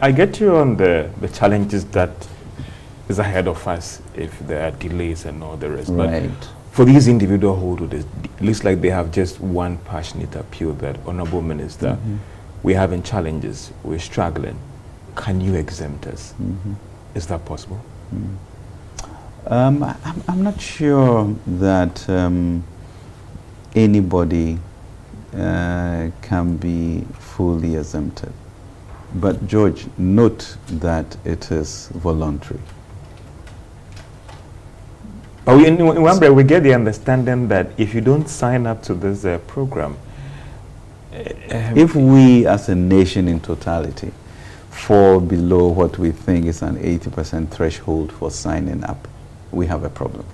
I get you on the challenges that is ahead of us if there are delays and all the rest. Right. But for these individual holders, it looks like they have just one passionate appeal that, Honorable Minister, we're having challenges, we're struggling. Can you exempt us? Is that possible? I'm not sure that anybody can be fully exempted. But George, note that it is voluntary. But in one way, we get the understanding that if you don't sign up to this program, if we as a nation in totality fall below what we think is an 80% threshold for signing up, we have a problem.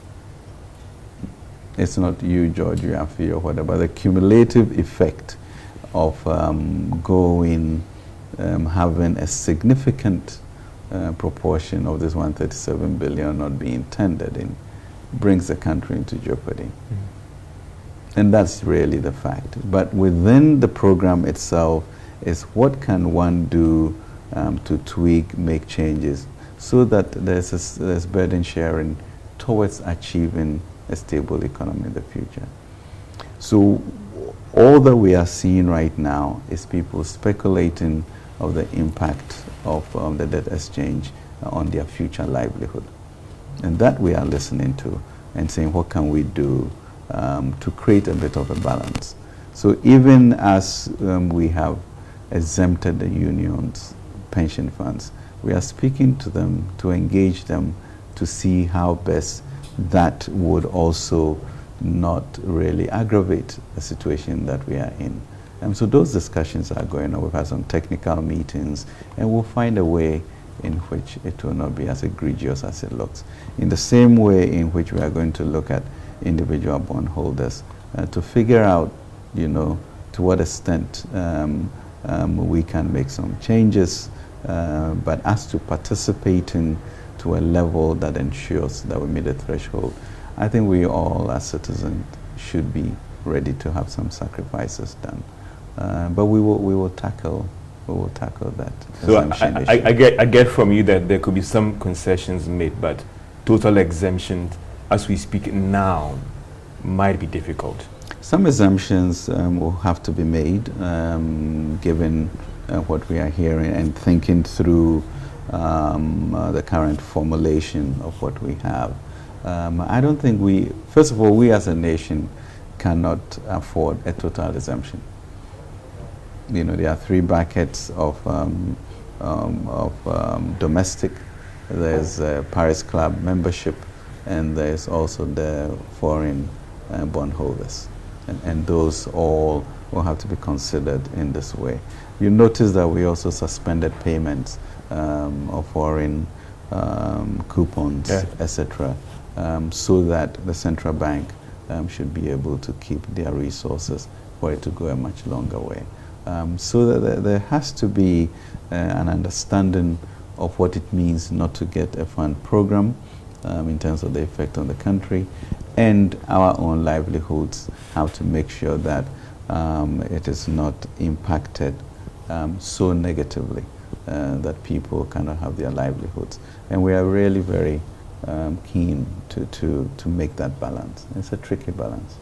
It's not you, George, you have fear or whatever. The cumulative effect of having a significant proportion of this 137 billion not being tendered in brings the country into jeopardy. And that's really the fact. But within the program itself is what can one do to tweak, make changes, so that there's burden sharing towards achieving a stable economy in the future. So all that we are seeing right now is people speculating of the impact of the debt exchange on their future livelihood. And that we are listening to and saying, what can we do to create a bit of a balance? So even as we have exempted the unions, pension funds, we are speaking to them to engage them to see how best that would also not really aggravate the situation that we are in. And so those discussions are going on. We've had some technical meetings, and we'll find a way in which it will not be as egregious as it looks. In the same way in which we are going to look at individual bondholders to figure out, to what extent we can make some changes, but as to participating to a level that ensures that we meet the threshold, I think we all as citizens should be ready to have some sacrifices done. But we will tackle that. So I get from you that there could be some concessions made, but total exemption as we speak now might be difficult. Some exemptions will have to be made given what we are hearing and thinking through the current formulation of what we have. I don't think first of all, we as a nation cannot afford a total exemption. There are three buckets of domestic. There's Paris Club membership, and there's also the foreign bondholders. And those all will have to be considered in this way. You notice that we also suspended payments of foreign coupons, etc., so that the central bank should be able to keep their resources for it to go a much longer way. So that there has to be an understanding of what it means not to get a fund program in terms of the effect on the country, and our own livelihoods, how to make sure that it is not impacted so negatively that people cannot have their livelihoods. And we are really very keen to make that balance. It's a tricky balance.